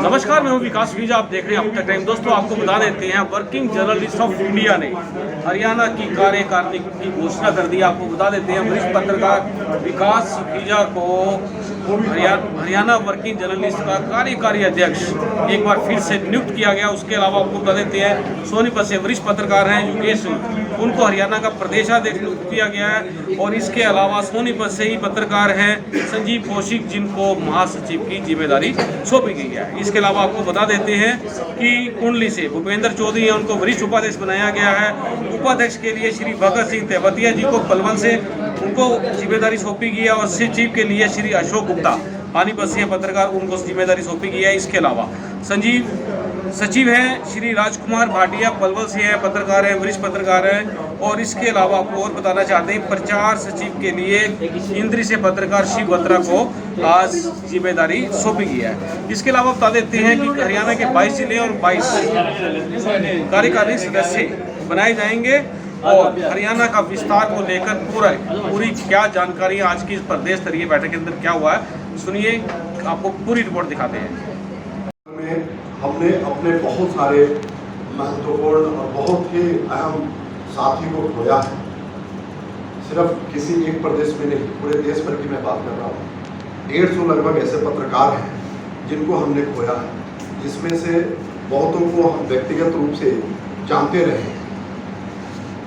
नमस्कार, मैं हूं विकास वीजा। आप देख रहे हैं अब तक टाइम। दोस्तों, आपको बता देते हैं, वर्किंग जर्नलिस्ट ऑफ इंडिया ने हरियाणा की कार्यकारिणी की घोषणा कर दी। आपको बता देते हैं, वरिष्ठ पत्रकार विकास वीजा को हरियाणा वर्किंग जर्नलिस्ट का कार्यकारी अध्यक्ष एक बार फिर से नियुक्त किया गया। उसके अलावा आपको बता देते हैं, सोनीपत से वरिष्ठ पत्रकार हैं युगेश, उनको हरियाणा का प्रदेशाध्यक्ष नियुक्त किया गया है। और इसके अलावा सोनीपत से ही पत्रकार हैं संजीव कौशिक, जिनको महासचिव की जिम्मेदारी सौंपी गई है। इसके अलावा आपको बता देते हैं कि कुंडली से भूपेंद्र चौधरी हैं, उनको वरिष्ठ उपाध्यक्ष बनाया गया है। उपाध्यक्ष के लिए श्री भगत सिंह तेवतिया जी को पलवल से उनको जिम्मेदारी सौंपी गई है। और सचिव के लिए श्री अशोक गुप्ता पानीपत से पत्रकार, उनको जिम्मेदारी सौंपी गई है। इसके अलावा सचिव हैं श्री राजकुमार भाटिया, पलवल से हैं, पत्रकार हैं, वरिष्ठ पत्रकार हैं। और इसके अलावा आपको और बताना चाहते हैं, प्रचार सचिव के लिए इंद्री से पत्रकार शिव बत्रा को आज जिम्मेदारी सौंपी गई है। इसके अलावा बता देते हैं कि हरियाणा के 22 जिले और 22 कार्यकारी सदस्य बनाए जाएंगे। और हरियाणा का विस्तार को लेकर पूरी क्या जानकारी आज की इस प्रदेश स्तरीय बैठक के अंदर क्या हुआ है, सुनिए, आपको पूरी रिपोर्ट दिखाते हैं। हमने अपने बहुत सारे महत्वपूर्ण और बहुत ही अहम साथी को खोया है। सिर्फ किसी एक प्रदेश में नहीं, पूरे देश भर की मैं बात कर रहा हूँ। 150 लगभग ऐसे पत्रकार हैं जिनको हमने खोया है, जिसमें से बहुतों को हम व्यक्तिगत रूप से जानते रहे हैं।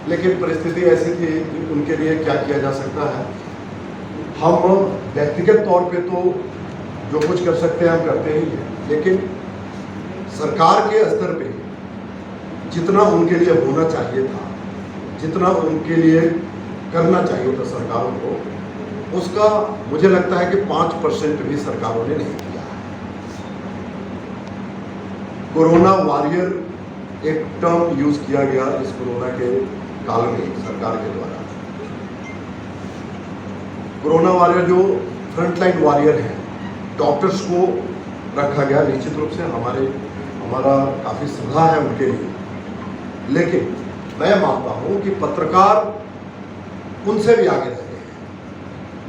लेकिन परिस्थिति ऐसी थी कि उनके लिए क्या किया जा सकता है। हम व्यक्तिगत तौर पे तो जो कुछ कर सकते हैं हम करते ही हैं, लेकिन सरकार के स्तर पे जितना उनके लिए होना चाहिए था, जितना उनके लिए करना चाहिए था सरकारों को, उसका मुझे लगता है कि 5% भी सरकारों ने नहीं किया है। कोरोना वॉरियर एक टर्म यूज किया गया इस कोरोना के काल में सरकार के द्वारा। कोरोना वॉरियर जो फ्रंटलाइन वॉरियर हैं, डॉक्टर्स को रखा गया। निश्चित रूप से हमारा काफ़ी श्रद्धा है उनके लिए, लेकिन मैं मानता हूं कि पत्रकार उनसे भी आगे रहे हैं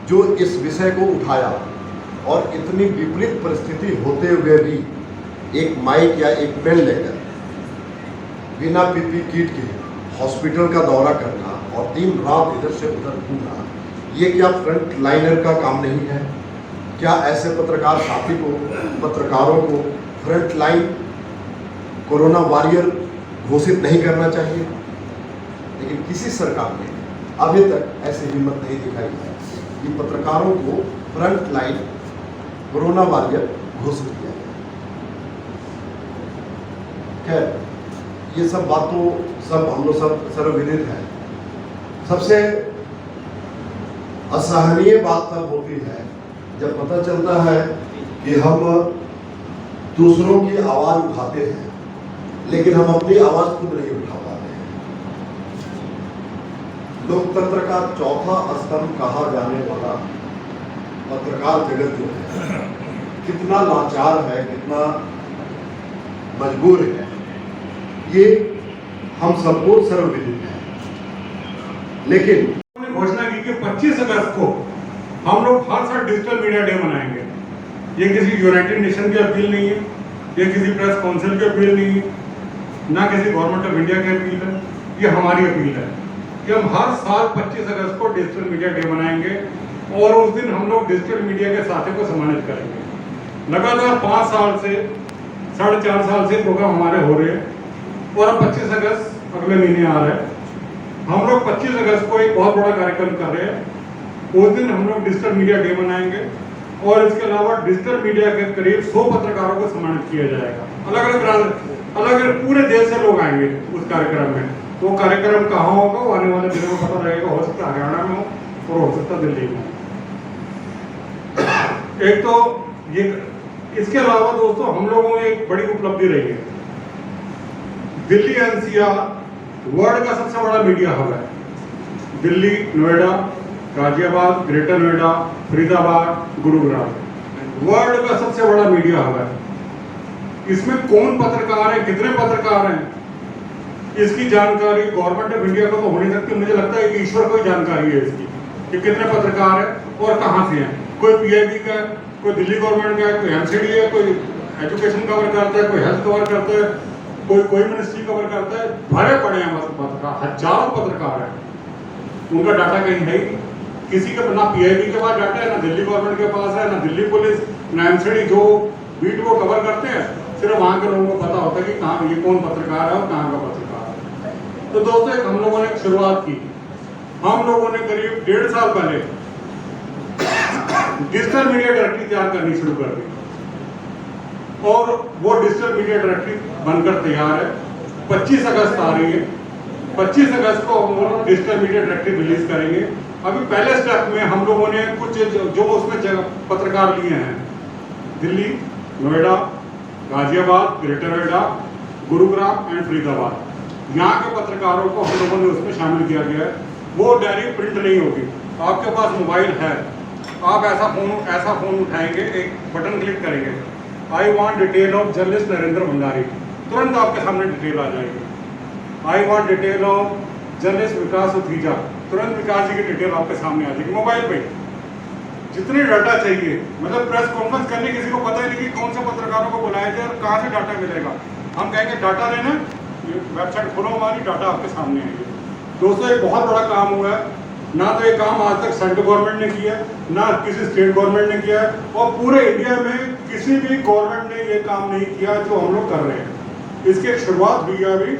जो इस विषय को उठाया। और इतनी विपरीत परिस्थिति होते हुए भी एक माइक या एक पेन लेकर बिना पीपी किट के हॉस्पिटल का दौरा करना और दिन रात इधर से उधर घूमना, ये क्या फ्रंट लाइनर का काम नहीं है? क्या ऐसे पत्रकार साथी को, पत्रकारों को फ्रंट लाइन कोरोना वॉरियर घोषित नहीं करना चाहिए? लेकिन किसी सरकार ने अभी तक ऐसी हिम्मत नहीं दिखाई है कि पत्रकारों को फ्रंट लाइन कोरोना वॉरियर घोषित किया जाए। खैर, ये सब बातों सब हम लोग सब सर्वविदित है। सबसे असहनीय बात तब होती है जब पता चलता है कि हम दूसरों की आवाज उठाते हैं, लेकिन हम अपनी आवाज खुद नहीं उठा पाते हैं। लोकतंत्र का चौथा स्तंभ कहा जाने वाला पत्रकार जगत जो है, कितना लाचार है, कितना मजबूर है, ये हम सबको सर्वविदित है। लेकिन घोषणा की कि 25 अगस्त को हम लोग हर साल डिजिटल मीडिया डे मनाएंगे। ये किसी यूनाइटेड नेशन की अपील नहीं है, ये किसी प्रेस काउंसिल की अपील नहीं है, ना किसी गवर्नमेंट ऑफ इंडिया की अपील है, ये हमारी अपील है कि हम हर साल 25 अगस्त को डिजिटल मीडिया डे मनाएंगे। और उस दिन हम लोग डिजिटल मीडिया के साथियों को सम्मानित करेंगे। लगातार 5 साल से 4.5 साल से प्रोग्राम हमारे हो रहे हैं और अब 25 अगस्त अगले महीने आ रहा है। हम लोग 25 अगस्त को एक बहुत बड़ा कार्यक्रम कर रहे हैं। उस दिन हम लोग डिजिटल मीडिया डे मनाएंगे और इसके अलावा डिजिटल मीडिया के करीब 100 पत्रकारों को सम्मानित किया जाएगा। अलग अलग पूरे देश से लोग आएंगे उस कार्यक्रम में। वो कार्यक्रम कहाँ होगा वो आने वाले दिनों में पता रहेगा। हो सकता है हरियाणा में हो और हो सकता है दिल्ली में। एक तो ये, इसके अलावा दोस्तों हम लोगों में एक बड़ी उपलब्धि रही है। दिल्ली एनसीआर वर्ल्ड का सबसे बड़ा मीडिया हब है। दिल्ली, नोएडा, गाजियाबाद, ग्रेटर नोएडा, फरीदाबाद, गुरुग्राम वर्ल्ड का सबसे बड़ा मीडिया हब है। इसमें कौन पत्रकार है, कितने पत्रकार हैं, इसकी जानकारी गवर्नमेंट ऑफ इंडिया को तो हो नहीं सकती। मुझे लगता है कि ईश्वर को ही जानकारी है इसकी कि कितने पत्रकार हैं और कहाँ से हैं। कोई पीआईबी का है, कोई दिल्ली गवर्नमेंट का है, कोई एमसीडी है, कोई एजुकेशन कवर करता है, कोई हेल्थ कवर करता है, कोई मिनिस्ट्री कवर करता है। भरे पड़े हैं पत्रकार, हजारों पत्रकार हैं, उनका डाटा कहीं है ही नहीं। किसी के ना पीआईबी के पास डाटा है, ना दिल्ली गवर्नमेंट के पास है, ना दिल्ली पुलिस, ना एमसीडी जो बीट वो कवर करते हैं, सिर्फ वहाँ के लोगों को पता होता है कि कहाँ ये कौन पत्रकार है और कहाँ का पत्रकार है। तो दोस्तों एक हम लोगों ने शुरुआत की, हम लोगों ने करीब 1.5 साल पहले डिजिटल मीडिया डायरेक्टरी तैयार करनी शुरू कर दी और वो डिजिटल मीडिया डायरेक्टरी बनकर तैयार है। 25 अगस्त आ रही है, 25 अगस्त को हम लोग डिजिटल मीडिया डायरेक्टरी रिलीज करेंगे। अभी पहले स्टेप में हम लोगों ने कुछ जो उसमें पत्रकार लिए हैं, दिल्ली, नोएडा, गाजियाबाद, ग्रेटर नोएडा, गुरुग्राम एंड फरीदाबाद, यहाँ के पत्रकारों को हम लोगों ने उसमें शामिल किया गया है। वो डायरी प्रिंट नहीं होगी, आपके पास मोबाइल है, आप ऐसा फोन उठाएंगे, एक बटन क्लिक करेंगे, I want detail of journalist Narendra Bhandari, तुरंत आपके सामने डिटेल आ जाएगी। I want detail of journalist Vikas Uthija, तुरंत विकास जी की डिटेल आपके सामने आ जाएगी मोबाइल पे। जितने डाटा चाहिए, मतलब प्रेस कॉन्फ्रेंस करने किसी को पता ही नहीं कि कौन से पत्रकारों को बुलाया जाए और कहाँ से डाटा मिलेगा। हम कहेंगे डाटा लेना, ये वेबसाइट खोलो हमारी, डाटा आपके सामने आएगी। दोस्तों एक बहुत बड़ा काम हुआ है, ना तो ये काम आज तक सेंट्रल गवर्नमेंट ने किया है, ना किसी स्टेट गवर्नमेंट ने किया है, और पूरे इंडिया में किसी भी गवर्नमेंट ने ये काम नहीं किया जो हम लोग कर रहे हैं। इसकी एक शुरुआत हुई है अभी,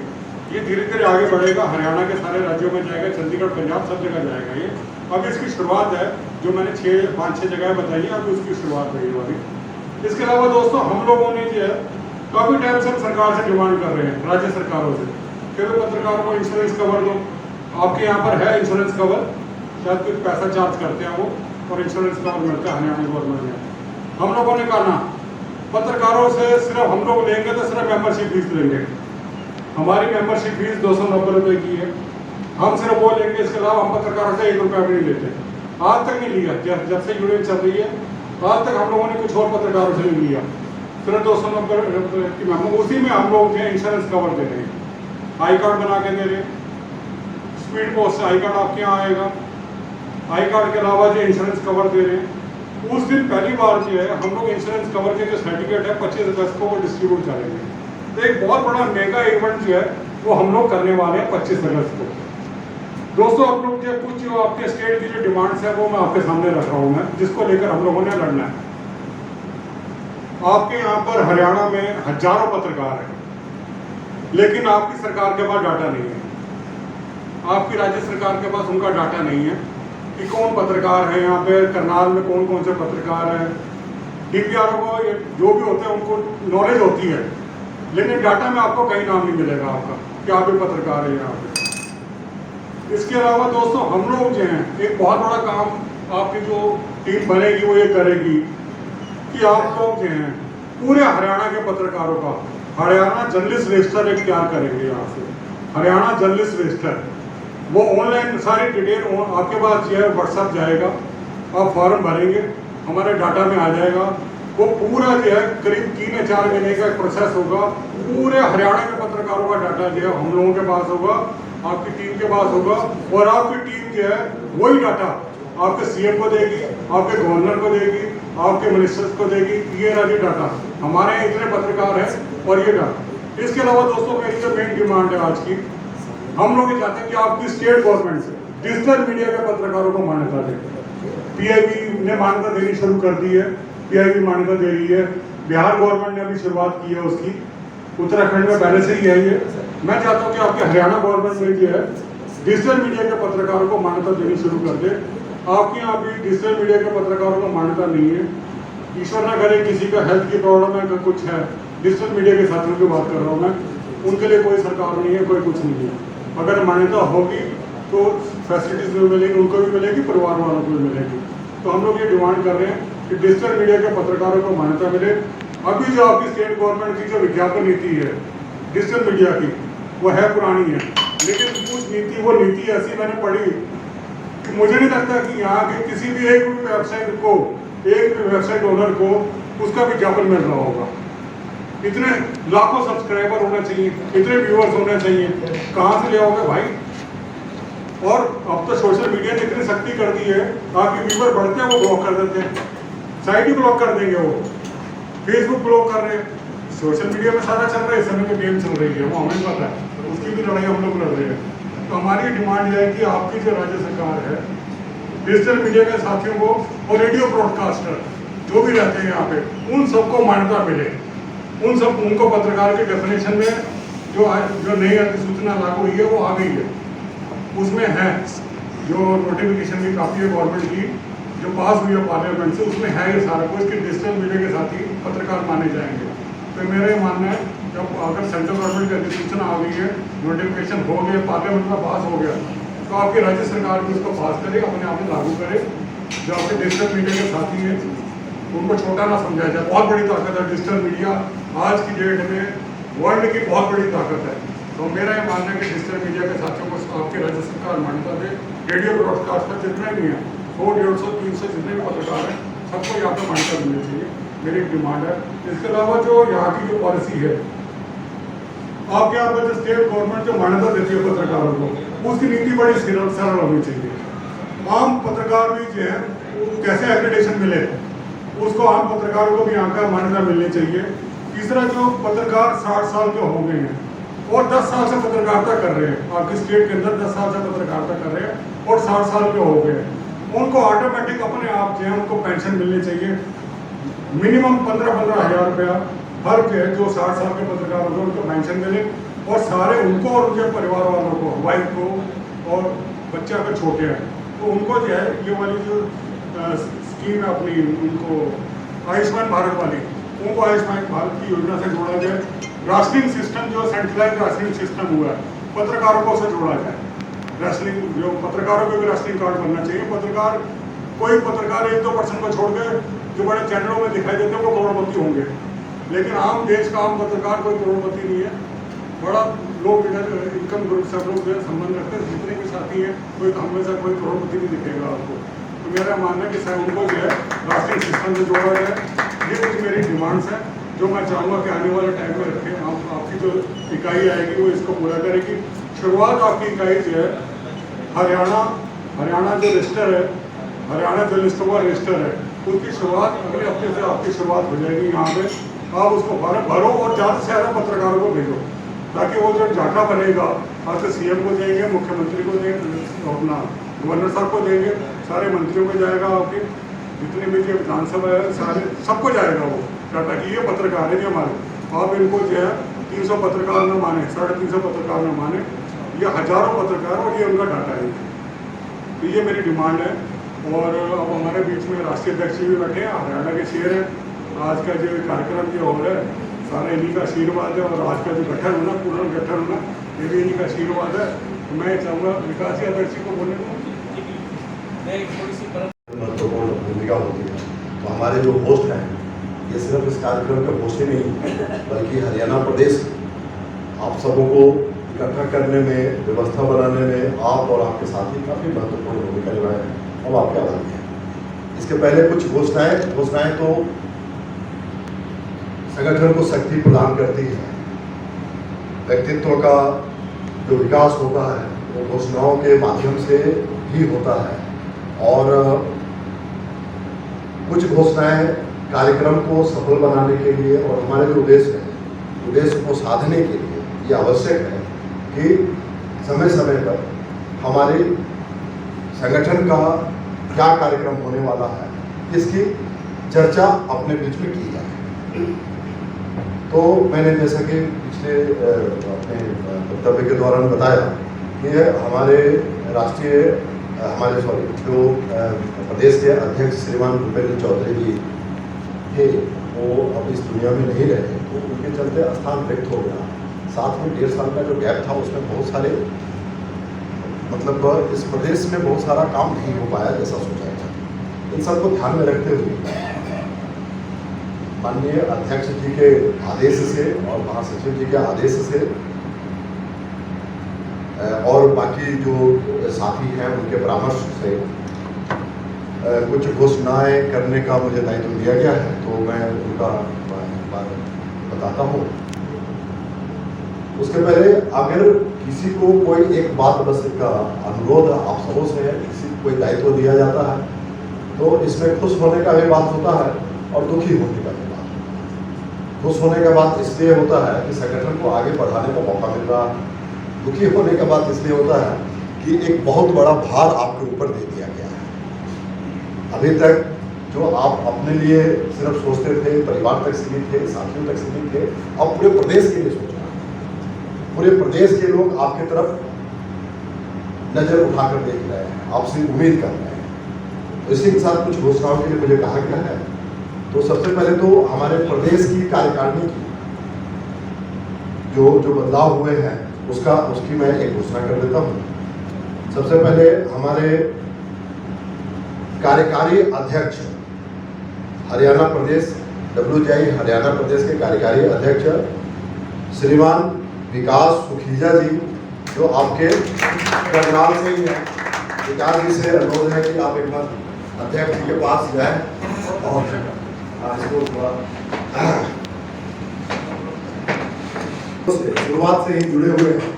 ये धीरे धीरे आगे बढ़ेगा, हरियाणा के सारे राज्यों में जाएगा, चंडीगढ़, पंजाब, सब जगह जाएगा ये। अब इसकी शुरुआत है, जो मैंने 5-6 जगह बताई है, अभी उसकी शुरुआत हुई है अभी। इसके अलावा दोस्तों हम लोगों ने जो है काफ़ी टाइम से सरकार से डिमांड कर रहे हैं, राज्य सरकारों से, कि पत्रकारों को इंश्योरेंस कवर दो। आपके यहाँ पर है इंश्योरेंस कवर, शायद कुछ पैसा चार्ज करते हैं वो, और इंश्योरेंस कवर मिलता है हरियाणा गवर्नमेंट में। हम लोगों ने कहा ना, पत्रकारों से सिर्फ हम लोग लेंगे तो सिर्फ मेंबरशिप फीस लेंगे। हमारी मेंबरशिप फीस 290 रुपये की है, हम सिर्फ वो लेंगे, इसके अलावा हम पत्रकारों से 1 रुपया भी नहीं लेते, आज तक नहीं लिया। जब से यूनियन चल रही है आज तक हम लोगों ने कुछ और पत्रकारों से नहीं लिया, सिर्फ 290 रुपये की मेंबर। उसी में हम लोग जो इंश्योरेंस कवर दे रहे हैं, आई कार्ड बना के दे रहे हैं, स्पीड पोस्ट से आई कार्ड आपके यहाँ आएगा, आई कार्ड के अलावा जो इंश्योरेंस कवर दे रहे हैं। उस दिन पहली बार जो है हम लोग इंश्योरेंस कवर के जो सर्टिफिकेट है 25 अगस्त को वो डिस्ट्रीब्यूट करेंगे। तो एक बहुत बड़ा मेगा इवेंट जो है वो हम लोग करने वाले हैं 25 अगस्त को। दोस्तों आप लोग जो कुछ जो आपके स्टेट की जो डिमांड्स है वो मैं आपके सामने रख रहा हूँ, मैं जिसको लेकर हम लोगों ने लड़ना है। आपके यहाँ पर हरियाणा में हजारों पत्रकार हैं, लेकिन आपकी सरकार के पास डाटा नहीं है, आपकी राज्य सरकार के पास उनका डाटा नहीं है कि कौन पत्रकार है यहाँ पे, करनाल में कौन कौन से पत्रकार हैं। डीपीआर को जो भी होते हैं उनको नॉलेज होती है, लेकिन डाटा में आपको कहीं नाम नहीं मिलेगा आपका कि आप भी पत्रकार हैं यहाँ पे। इसके अलावा दोस्तों हम लोग जो हैं एक बहुत बड़ा काम आपकी जो टीम बनेगी वो ये करेगी कि आप लोग जो हैं पूरे हरियाणा के पत्रकारों का हरियाणा जर्नलिस्ट रजिस्टर एक तैयार करेंगे। यहाँ से हरियाणा जर्नलिस्ट रजिस्टर, वो ऑनलाइन सारी डिटेल आपके पास जो है व्हाट्सएप जाएगा, आप फॉर्म भरेंगे, हमारे डाटा में आ जाएगा। वो पूरा जो है करीब 3 या 4 महीने का प्रोसेस होगा, पूरे हरियाणा के पत्रकारों का डाटा जो है हम लोगों के पास होगा, आपकी टीम के पास होगा, और आपकी टीम जो है वही डाटा आपके सीएम को देगी, आपके गवर्नर को देगी, आपके मिनिस्टर्स को देगी। ये रहा डाटा, हमारे यहाँ इतने पत्रकार हैं और ये डाटा। इसके अलावा दोस्तों मेरी जो मेन डिमांड है आज की, हम लोग ये चाहते हैं कि आपकी स्टेट गवर्नमेंट से डिजिटल मीडिया के पत्रकारों को मान्यता दें। पीआईबी ने मान्यता देनी शुरू कर दी है, पीआईबी मान्यता दे रही है, बिहार गवर्नमेंट ने अभी शुरुआत की है उसकी, उत्तराखंड में पहले से ही है ये। मैं चाहता हूँ कि आपके हरियाणा गवर्नमेंट में जो है डिजिटल मीडिया के पत्रकारों को मान्यता देनी शुरू कर दे। आपके यहाँ भी डिजिटल मीडिया के पत्रकारों को मान्यता नहीं है, ईश्वर ना करे किसी का हेल्थ की प्रॉब्लम है, कुछ है, डिजिटल मीडिया के साथियों की बात कर रहा हूँ मैं, उनके लिए कोई सरकार नहीं है, कोई कुछ नहीं है। अगर मान्यता होगी तो फैसिलिटीज भी मिलेगी, उनको भी मिलेगी, परिवार वालों को भी मिलेगी। तो हम लोग ये डिमांड कर रहे हैं कि डिजिटल मीडिया के पत्रकारों को मान्यता मिले। अभी जो आपकी स्टेट गवर्नमेंट की जो विज्ञापन नीति है डिजिटल मीडिया की, वो है पुरानी है, लेकिन कुछ नीति, वो नीति ऐसी मैंने पढ़ी कि मुझे नहीं लगता कि यहाँ के किसी भी एक वेबसाइट को, एक वेबसाइट ओनर को उसका विज्ञापन मिल रहा होगा। इतने लाखों सब्सक्राइबर होना चाहिए, इतने व्यूअर्स होने चाहिए, कहाँ से ले आओगे भाई? और अब तो सोशल मीडिया ने इतनी शक्ति कर दी है, आपके व्यूअर बढ़ते हैं वो ब्लॉक कर देते हैं, साइट ही ब्लॉक कर देंगे वो। फेसबुक ब्लॉक कर रहे हैं, सोशल मीडिया में सारा चल रहा है, इस समय में गेम चल रही है, वो हमें पता है, तो उसकी भी लड़ाई हम लोग लड़ रहे हैं। तो हमारी डिमांड यह है कि आपकी जो राज्य सरकार है, डिजिटल मीडिया के साथियों को और रेडियो ब्रॉडकास्टर जो भी रहते हैं यहाँ पे, उन सबको मान्यता मिले, उनको पत्रकार के डेफिनेशन में जो नई अधिसूचना लागू हुई है वो आ गई है, उसमें है जो नोटिफिकेशन की काफ़ी है गवर्नमेंट की जो पास हुई है पार्लियामेंट से, उसमें है ये सारा कुछ कि डिजिटल मीडिया के साथ ही पत्रकार माने जाएंगे। तो मेरा ये मानना है जब अगर सेंट्रल गवर्नमेंट की अधिसूचना आ गई है, नोटिफिकेशन हो गया, पार्लियामेंट में पास हो गया, तो आपकी राज्य सरकार भी उसको पास करे, अपने आप में लागू करे। जो आपके डिजिटल मीडिया के साथी हैं उनको छोटा ना समझा जाए, बहुत बड़ी ताकत है डिजिटल मीडिया, आज की डेट में वर्ल्ड की बहुत बड़ी ताकत है। तो मेरा ये मानना है कि डिजिटल मीडिया के साथियों को आपकी राज्य सरकार मान्यता दे। रेडियो ब्रॉडकास्ट पर जितने भी हैं 100, 150, 300 जितने भी पत्रकार हैं सबको यहाँ पर मान्यता मिलनी चाहिए, मेरी एक डिमांड है। इसके अलावा जो यहाँ की जो पॉलिसी है, आपके यहाँ पर जो स्टेट गवर्नमेंट जो मान्यता देती है पत्रकारों को, उसकी नीति बड़ी सरल होनी चाहिए। आम पत्रकार भी जो है कैसे एक्रेडिटेशन मिले, उसको आम पत्रकारों को भी यहाँ का मान्यता मिलनी चाहिए। तीसरा, जो पत्रकार 60 साल के हो गए हैं और 10 साल से पत्रकारिता कर रहे हैं, आपके स्टेट के अंदर 10 साल से पत्रकारिता कर रहे हैं और 60 साल के हो गए हैं, उनको ऑटोमेटिक अपने आप जो है उनको पेंशन मिलनी चाहिए। मिनिमम 15-15 हज़ार रुपया हर के जो 60 साल के पत्रकार होंगे उनको पेंशन मिले, और सारे उनको और उनके परिवार वालों को, वाइफ को और बच्चे अगर छोटे हैं तो उनको जो है ये वाली जो स्कीम है अपनी, उनको आयुष्मान भारत वाली, उनको आयुष्मान भारत की योजना से जोड़ा जाए। राशनिंग सिस्टम जो सेंट्रलाइज राशनिंग सिस्टम हुआ है, पत्रकारों को उससे जोड़ा जाए। राशनिंग जो पत्रकारों को भी राशनिंग कार्ड बनना चाहिए। पत्रकार, कोई पत्रकार 1-2% को छोड़ के जो बड़े चैनलों में दिखाई देते हैं वो करोड़पति होंगे, लेकिन आम देश का आम पत्रकार कोई करोड़पति नहीं है। बड़ा लोग इनकम ग्रुप सब लोग जो है संबंध रखते हैं, जितने भी साथी हैं कोई हमेशा कोई करोड़पति नहीं दिखेगा आपको। तो मेरा मानना है कि शायद उनको जो है राशनिंग सिस्टम से जोड़ा जाए। ये कुछ मेरी डिमांड्स हैं जो मैं चाहूँगा कि आने वाले टाइम में रखें। आपकी जो इकाई आएगी वो इसको पूरा करेगी। शुरुआत आपकी इकाई जो है हरियाणा जो रजिस्टर है, हरियाणा जो लिस्ट हुआ रजिस्टर है, उसकी शुरुआत अगले हफ्ते से आपकी शुरुआत हो जाएगी। यहाँ पे आप उसको भरो और ज़्यादा से ज़्यादा पत्रकारों को भेजो, ताकि वो जो डाटा बनेगा आपके CM को देंगे, मुख्यमंत्री को देंगे, अपना गवर्नर साहब को देंगे, सारे मंत्रियों को जाएगा, आपके जितने भी जो विधानसभा है सारे सबको जाएगा वो डाटा कि ये पत्रकार है जी हमारे। आप इनको जो है 300 पत्रकार न माने, 350 पत्रकार न माने, ये हजारों पत्रकार और ये उनका डाटा है। तो ये मेरी डिमांड है। और अब हमारे बीच में राष्ट्रीय अध्यक्ष भी बैठे हैं, हरियाणा के शेर हैं। आज का जो कार्यक्रम जो हो रहा है सारा इन्हीं का आशीर्वाद है, और आज का जो गठन होना, पूर्ण गठन होना, ये भी इन्हीं का आशीर्वाद है। तो मैं चाहूँगा विकास जी अध्यक्ष को बोलने को महत्वपूर्ण भूमिका होती है। तो हमारे जो होस्ट हैं ये सिर्फ इस कार्यक्रम के होस्ट ही नहीं, बल्कि हरियाणा प्रदेश आप सबों को इकट्ठा करने में, व्यवस्था बनाने में आप और आपके साथी काफ़ी महत्वपूर्ण भूमिका निभाए हैं। अब आपके आभारी हैं। इसके पहले कुछ घोषणाएं तो संगठन को शक्ति प्रदान करती है। व्यक्तित्व का जो विकास होता है वो घोषणाओं के माध्यम से ही होता है, और कुछ घोषणाएं कार्यक्रम को सफल बनाने के लिए और हमारे जो उद्देश्य को साधने के लिए ये आवश्यक है कि समय समय पर हमारे संगठन का क्या कार्यक्रम होने वाला है इसकी चर्चा अपने बीच में की जाए। तो मैंने जैसा कि पिछले अपने वक्तव्य के दौरान बताया कि हमारे जो प्रदेश के अध्यक्ष श्रीमान भूपेंद्र चौधरी जी थे वो अब इस दुनिया में नहीं रहे, तो उनके चलते स्थान रिक्त हो गया। साथ में 1.5 साल का जो गैप था उसमें बहुत सारे इस प्रदेश में बहुत सारा काम नहीं हो पाया जैसा सोचा था। इन सबको ध्यान में रखते हुए माननीय अध्यक्ष जी के आदेश से और महासचिव जी के आदेश से और बाकी जो साथी हैं उनके परामर्श से कुछ घोषणाएं करने का मुझे दायित्व दिया गया है, तो मैं उनका बताता हूँ। उसके पहले अगर किसी को कोई एक बात बस का अनुरोध आप सबों से है, किसी को कोई दायित्व दिया जाता है तो इसमें खुश होने का भी बात होता है और दुखी होने का भी बात होता है। खुश होने का बात इसलिए होता है कि संगठन को आगे बढ़ाने का मौका मिल रहा है। दुखी होने का बात इसलिए होता है कि एक बहुत बड़ा भार आपके ऊपर दे दिया गया है। अभी तक जो आप अपने लिए सिर्फ सोचते थे, परिवार तक सीमित थे, साथियों तक सीमित थे, अब पूरे प्रदेश के लिए सोच रहे हैं। पूरे प्रदेश के लोग आपके तरफ नजर उठाकर देख रहे हैं, आपसे उम्मीद कर रहे हैं। तो इसी के साथ कुछ घोषणाओं के लिए मुझे कहा गया है। तो सबसे पहले तो हमारे प्रदेश की कार्यकारिणी की जो बदलाव हुए हैं उसकी मैं एक घोषणा कर देता हूँ। सबसे पहले हमारे कार्यकारी अध्यक्ष हरियाणा प्रदेश WJI हरियाणा प्रदेश के कार्यकारी अध्यक्ष श्रीमान विकास सुखीजा जी, जो आपके करनाल से ही हैं। विकास जी से अनुरोध है कि आप एक बार अध्यक्ष जी के पास जाएं और इसको शुरुआत से ही जुड़े हुए हैं।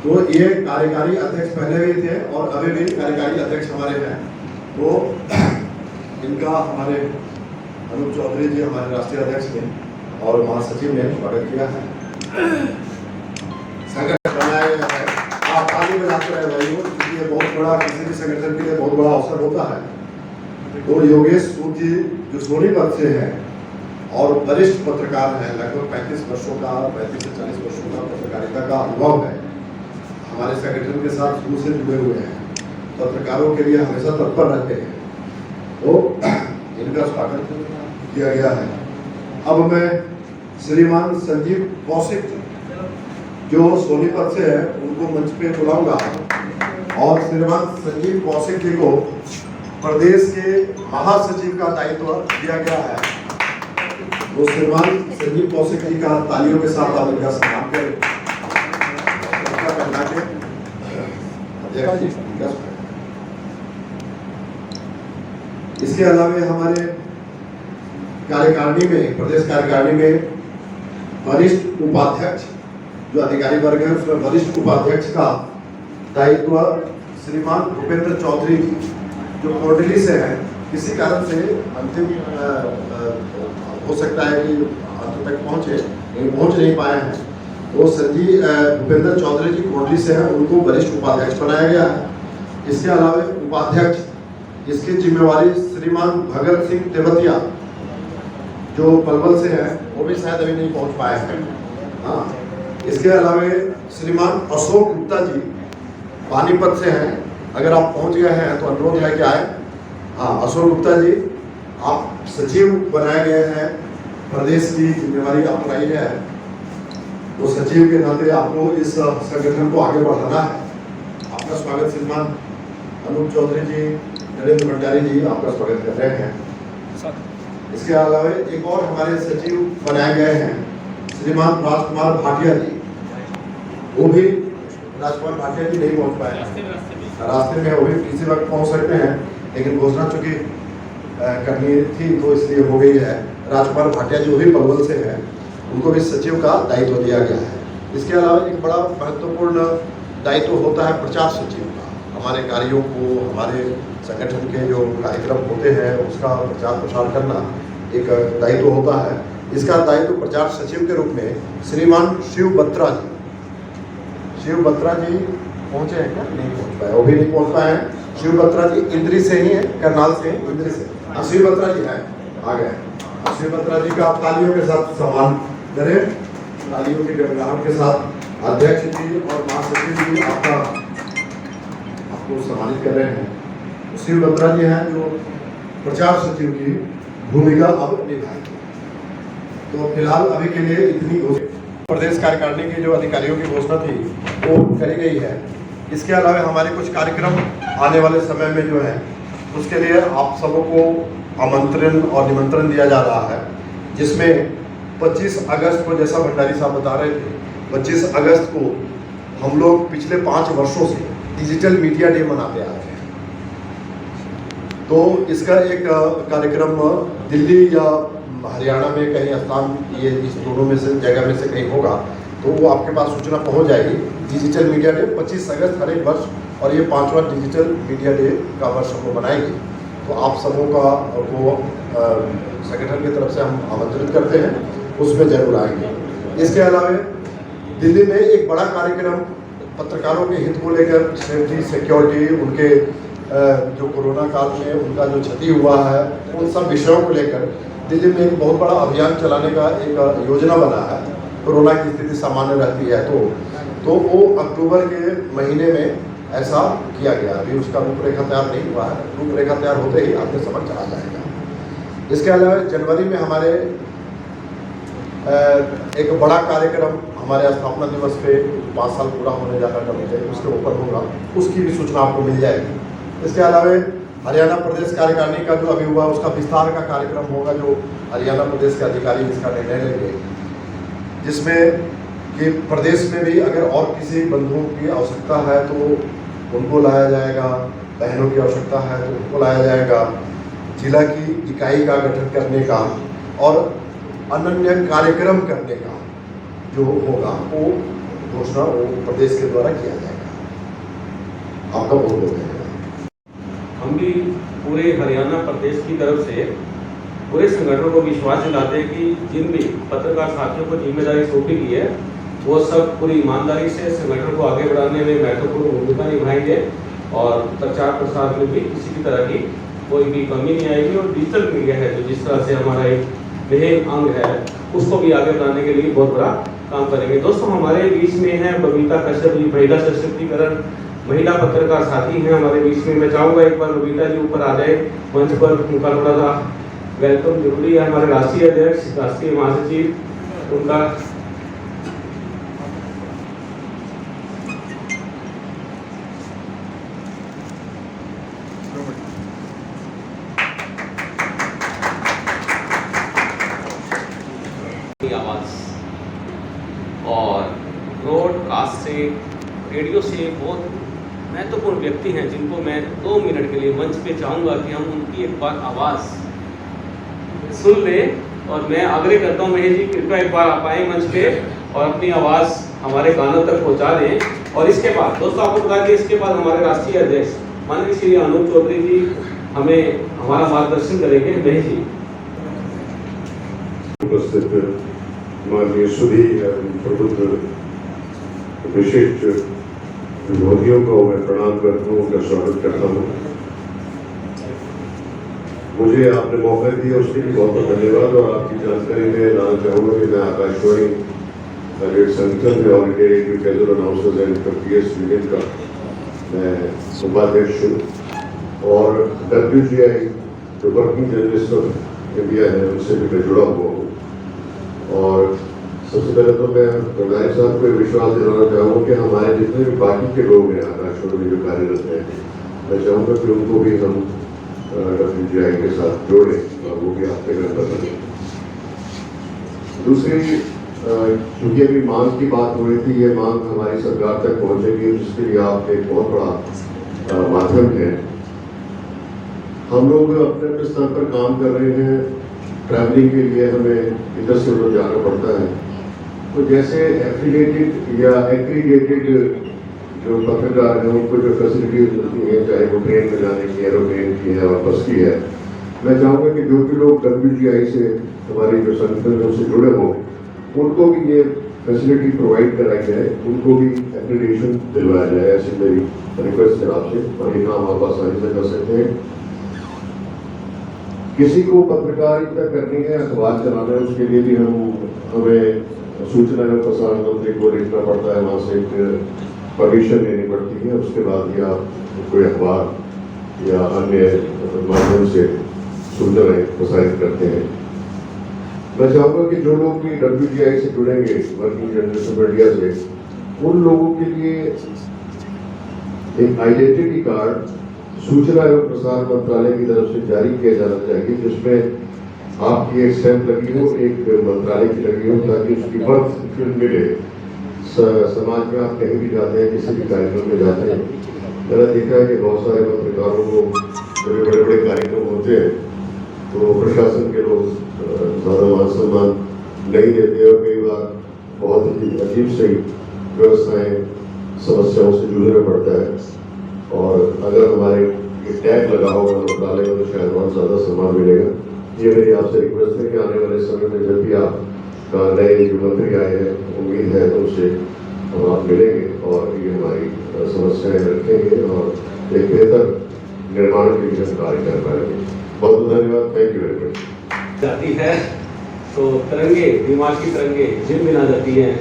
तो ये कार्यकारी अध्यक्ष पहले भी थे और अभी भी कार्यकारी अध्यक्ष हमारे हैं। तो इनका हमारे अनूप चौधरी जी हमारे राष्ट्रीय अध्यक्ष ने और महासचिव ने स्वागत किया है। संगठन बनाया गया है, आप आगे बढ़ाते रहे भाइयों, क्योंकि ये बहुत बड़ा, किसी भी संगठन के लिए बहुत बड़ा अवसर होता है। तो योगेश सूद जी जो सोनीपत से हैं और वरिष्ठ पत्रकार हैं, लगभग 35 वर्षों का 35 से 40 वर्षों का पत्रकारिता का अनुभव है, हमारे संगठन के साथ शुरू से जुड़े हुए हैं, पत्रकारों के लिए हमेशा तत्पर रहते हैं। तो इनका स्वागत किया गया है। अब मैं श्रीमान संजीव कौशिक जो सोनीपत से है उनको मंच पे बुलाऊंगा और श्रीमान संजीव कौशिक जी को प्रदेश के महासचिव का दायित्व दिया गया है। तो श्रीमान संजीव कौशिक जी का तालियों के साथ आप इनका सम्मान करें। इसके अलावा हमारे कार्यकारिणी में, प्रदेश कार्यकारिणी में वरिष्ठ उपाध्यक्ष जो अधिकारी वर्ग है उसमें वरिष्ठ उपाध्यक्ष का दायित्व श्रीमान भूपेंद्र चौधरी जो कोटली से हैं, किसी कारण से अंतिम हो सकता है कि अंत तक पहुंचे, लेकिन पहुंच नहीं पाए हैं। तो भूपेंद्र चौधरी जी कोटली से हैं, उनको वरिष्ठ उपाध्यक्ष बनाया गया है। इसके अलावा उपाध्यक्ष इसकी जिम्मेवारी श्रीमान भगत सिंह तेवतिया जो पलवल से हैं, वो भी शायद अभी नहीं पहुंच पाए हैं। हाँ, इसके अलावा श्रीमान अशोक गुप्ता जी पानीपत से हैं, अगर आप पहुंच गए हैं तो अनुरोध है कि आए। हाँ, अशोक गुप्ता जी आप सचिव बनाए गए हैं, प्रदेश की जिम्मेवारी आप लाई है, तो सचिव के नाते आपको इस संगठन को आगे बढ़ाना है। आपका स्वागत श्रीमान अनूप चौधरी जी, नरेंद्र भंडारी जी आपका स्वागत कर रहे हैं। इसके अलावा एक और हमारे सचिव बनाए गए हैं श्रीमान राजकुमार भाटिया जी, वो भी राजकुमार भाटिया जी नहीं पहुंच पाए, रास्ते में वो भी किसी वक्त पहुंच सकते हैं, लेकिन घोषणा चूंकि करनी थी तो इसलिए हो गई है। राजकुमार भाटिया जी वो भी पलवल से हैं, उनको भी सचिव का दायित्व दिया गया है। इसके अलावा एक बड़ा महत्वपूर्ण दायित्व होता है प्रचार सचिव का। हमारे कार्यों को, हमारे संगठन के जो कार्यक्रम होते हैं उसका प्रचार प्रसार करना एक दायित्व होता है। इसका दायित्व प्रचार सचिव के रूप में श्रीमान शिव बत्रा जी पहुंचे हैं क्या? नहीं पहुंच पाए, वो भी नहीं पहुंच पाए हैं। शिव बत्रा जी इंद्री से ही है, करनाल से, इंद्री से। शिव बत्रा जी है, आ गए। शिव बत्रा जी का आप तालियों के साथ सम्मान करें, तालियों के गड़गड़ाहट के साथ। अध्यक्ष जी और महासचिव जी आपको सम्मानित कर रहे हैं। शिव बत्रा जी हैं जो प्रचार सचिव की भूमिका अब निभाएंगे। तो फिलहाल अभी के लिए इतनी प्रदेश कार्यकारिणी की जो अधिकारियों की घोषणा थी वो करी गई है। इसके अलावा हमारे कुछ कार्यक्रम आने वाले समय में जो है उसके लिए आप सबों को आमंत्रण और निमंत्रण दिया जा रहा है, जिसमें 25 अगस्त को, जैसा भंडारी साहब बता रहे थे, 25 अगस्त को हम लोग पिछले 5 वर्षों से डिजिटल मीडिया डे मनाते आ रहे हैं। तो इसका एक कार्यक्रम दिल्ली या हरियाणा में कहीं स्थान, ये इस दोनों में से जगह में से कहीं होगा, तो वो आपके पास सूचना पहुंच जाएगी। डिजिटल मीडिया डे 25 अगस्त हर एक वर्ष, और ये 5वां डिजिटल मीडिया डे का वर्ष हम लोग बनाएंगे। तो आप सबों का को संगठन की तरफ से हम आमंत्रित करते हैं उसमें जरूर आएंगे। इसके अलावा दिल्ली में एक बड़ा कार्यक्रम पत्रकारों के हित को लेकर, सेफ्टी सिक्योरिटी, उनके जो कोरोना काल में उनका जो क्षति हुआ है, उन सब विषयों को लेकर दिल्ली में एक बहुत बड़ा अभियान चलाने का एक योजना बना है। कोरोना की स्थिति सामान्य रहती है तो वो अक्टूबर के महीने में ऐसा किया गया। अभी उसका रूपरेखा तैयार नहीं हुआ है, रूपरेखा तैयार होते ही आपके समझ आ जाएगा। इसके अलावा जनवरी में हमारे एक बड़ा कार्यक्रम हमारे स्थापना दिवस पे 5 साल पूरा होने जा रहा है, उसके ऊपर होगा, उसकी भी सूचना आपको मिल जाएगी। इसके अलावा हरियाणा प्रदेश कार्यकारिणी का जो अभी हुआ उसका विस्तार का कार्यक्रम होगा, जो हरियाणा प्रदेश के अधिकारी इसका निर्णय लेंगे, जिसमें कि प्रदेश में भी अगर और किसी बंधुओं की आवश्यकता है तो उनको लाया जाएगा, बहनों की आवश्यकता है तो उनको लाया जाएगा, जिला की इकाई का गठन करने का और अनन्य कार्यक्रम करने का जो होगा वो घोषणा वो प्रदेश के द्वारा किया जाएगा। आपका बहुत बहुत धन्यवाद। हम भी पूरे हरियाणा प्रदेश की तरफ से पूरे संगठनों को विश्वास दिलाते हैं कि जिन भी पत्रकार साथियों को जिम्मेदारी सौंपी गई है वो सब पूरी ईमानदारी से संगठन को आगे बढ़ाने में महत्वपूर्ण भूमिका निभाएंगे और प्रचार प्रसार में भी किसी भी तरह की कोई भी कमी नहीं आएगी। और डिजिटल मीडिया है जो जिस तरह से हमारा एक अहम अंग है उसको भी आगे बढ़ाने के लिए बहुत बड़ा काम करेंगे। दोस्तों, हमारे बीच में है बबीता कश्यप जी, महिला सशक्तिकरण महिला पत्रकार साथी हैं हमारे बीच में। मैं चाहूँगा एक बार बबीता जी ऊपर आ जाए मंच पर, उनका थोड़ा सा वेलकम जरूरी है। हमारे राष्ट्रीय अध्यक्ष, राष्ट्रीय महासचिव, उनका आवाज और ब्रॉडकास्ट से, रेडियो से बहुत महत्वपूर्ण व्यक्ति हैं जिनको मैं 2 मिनट के लिए मंच पे चाहूँगा कि हम उनकी एक बार आवाज़ सुन लें। और मैं आग्रह करता हूँ महेश जी, कृपया एक बार आप आए मंच पे और अपनी आवाज़ हमारे गानों तक पहुँचा दें। और इसके बाद दोस्तों आपको बता दें, इसके बाद हमारे राष्ट्रीय अध्यक्ष माननीय श्री अनूप चौधरी जी हमें हमारा मार्गदर्शन करेंगे। महेश जी। उपस्थित माननीय सभी प्रबुद्ध विशिष्ट विभूतियों को मैं प्रणाम करता हूँ, उनका स्वागत करता हूँ। मुझे आपने मौका दिया उसके लिए बहुत बहुत धन्यवाद। और आपकी जानकारी में लाना चाहूँगा कि मैं आकाशवाणी रेड सेंटर और casual announcers and PS union का मैं उपाध्यक्ष हूँ और WGI जो वर्किंग जर्नलिस्ट ऑफ इंडिया है उनसे भी मैं जुड़ा हुआ हूँ। और सबसे पहले तो मैं प्रधान साहब को विश्वास दिलाना चाहूँगा कि हमारे जितने भी बाकी के लोग हैं आकाशवाणी में जो कार्यरत हैं, मैं चाहूँगा कि उनको भी हम WGI के साथ जोड़ें और वो भी आपके घर पर बने। दूसरी, क्योंकि अभी मांग की बात हो रही थी, ये मांग हमारी सरकार तक पहुँचेगी जिसके लिए आप एक बहुत बड़ा माध्यम है। हम लोग अपने अपने स्तर पर काम कर रहे हैं, ट्रैवलिंग के लिए हमें इधर से उधर जाना पड़ता है। तो जैसे एफिलिएटेड या एग्रीगेटेड जो पत्रकार हैं उनको जो फैसिलिटीज मिलती हैं, चाहे वो ट्रेन में जाने की, एरोप्लेन की है और बस की है, मैं चाहूँगा कि जो भी लोग WGI से हमारी जो संगठन से जुड़े हों उनको भी ये फैसिलिटी प्रोवाइड कराई जाए, उनको भी एक्रेडिटेशन दिलवाया जाए। ऐसी मेरी रिक्वेस्ट है आपसे और ये काम आप आसानी से कर सकते हैं। किसी को पत्रकारिता करनी है, अखबार चलाना है, उसके लिए भी हमें सूचना एवं प्रसारण मंत्री को लिखना पड़ता है, वहाँ से एक परमिशन लेनी पड़ती है। उसके बाद या कोई अखबार या अन्य माध्यम से सूचनाएं प्रसारित करते हैं। मैं चाहूँगा कि जो लोग भी WGI से जुड़ेंगे, वर्किंग जर्नलिस्ट ऑफ इंडिया से, उन लोगों के लिए एक आइडेंटिटी कार्ड सूचना एवं प्रसारण मंत्रालय की तरफ से जारी किया जाना चाहिए, जिसमें आपकी एक स्टैंप लगी हो, एक मंत्रालय की लगी हो, ताकि उसकी बर्थ फिल्म मिले। समाज में आप कहीं भी जाते हैं, किसी भी कार्यक्रम में जाते हैं, मैंने देखा है कि बहुत सारे पत्रकारों को बड़े बड़े कार्यक्रम होते हैं तो प्रशासन के लोग ज़्यादा मान सम्मान नहीं देते और कई बार बहुत ही अजीब से व्यवस्थाएं समस्याओं से जूझना पड़ता है। और अगर हमारे ये टैग लगा होगा मंत्रालय में तो शायद बहुत ज़्यादा सम्मान मिलेगा। ये मेरी आपसे रिक्वेस्ट है कि आने वाले समय में जब भी आप नए जो मंत्री आए हैं, उम्मीद है तो उससे हम आप मिलेंगे और ये हमारी समस्याएं रखेंगे और एक बेहतर निर्माण के लिए हम कार्य कर पाएंगे। बहुत बहुत धन्यवाद। Thank you very much. जाती है तो तरंगे, दिमाग की तरंगे जिम में आ जाती हैं।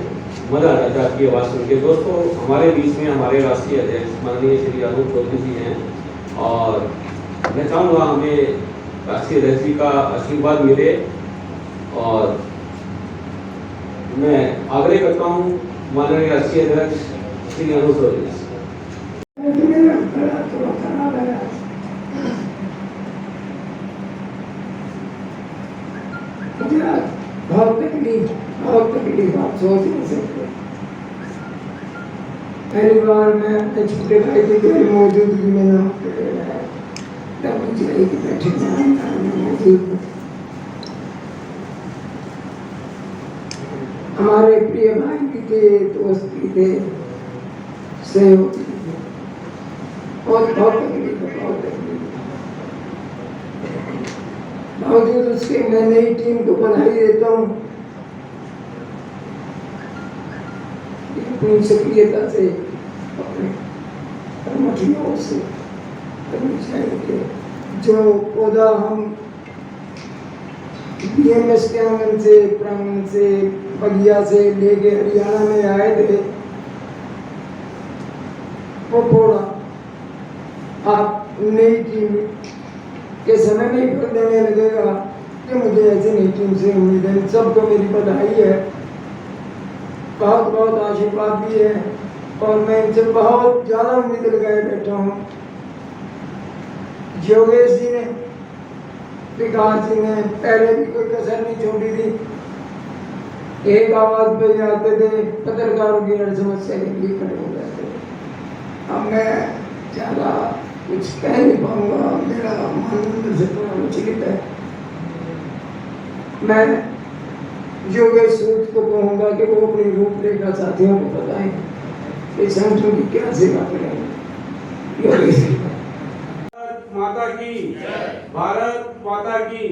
मजा आ जाता है आपकी आवाज़ सुन के। दोस्तों, हमारे बीच में हमारे राष्ट्रीय अध्यक्ष माननीय श्री अरुण चौधरी जी हैं और मैं चाहूँगा हमें राष्ट्रीय अध्यक्ष जी का आशीर्वाद मिले और मैं आग्रह करता हूँ माननीय राष्ट्रीय अध्यक्ष श्री अरुण चौधरी जी। बहुत तकलीफ आप सोच नहीं सकते। पहली बार मैं अपने छोटे भाई की मेरी मौजूदगी में नाम तब मुझे एक बैठे मौजूद हमारे प्रिय भाई भी थे, दोस्त भी थे, सहयोगी थे। बहुत तकलीफ है, बहुत तकलीफ। बावजूद उसके मैं नई टीम को बधाई देता हूँ अपनी सक्रियता से, अपने कर्मठियों से करनी चाहिए। जो पौधा हम बीएमएस के आंगन से, प्रांगण से, बगिया से लेके हरियाणा में आए थे, वो पौधा आप नई टीम के समय में कर देने लगेगा कि मुझे ऐसे नई टीम से उम्मीद है। सबको मेरी बधाई है, बहुत बहुत आशीर्वाद भी है और मैं इनसे बहुत ज़्यादा उम्मीद लगाए बैठा हूँ। योगेश जी ने, विकास जी ने पहले भी कोई कसर नहीं छोड़ी थी। एक आवाज़ पे जाते थे, पत्रकारों की हर समस्या के लिए खड़े हो जाते थे। अब मैं ज़्यादा कुछ कह नहीं पाऊंगा, मेरा मन से थोड़ा विचलित है। मैं योगेश सूद को कहूँगा कि वो अपनी रूपरेखा साथियों को बताएं कि संगठन की क्या सेवा करेंगे। योगेश जी भारत माता की, भारत माता की।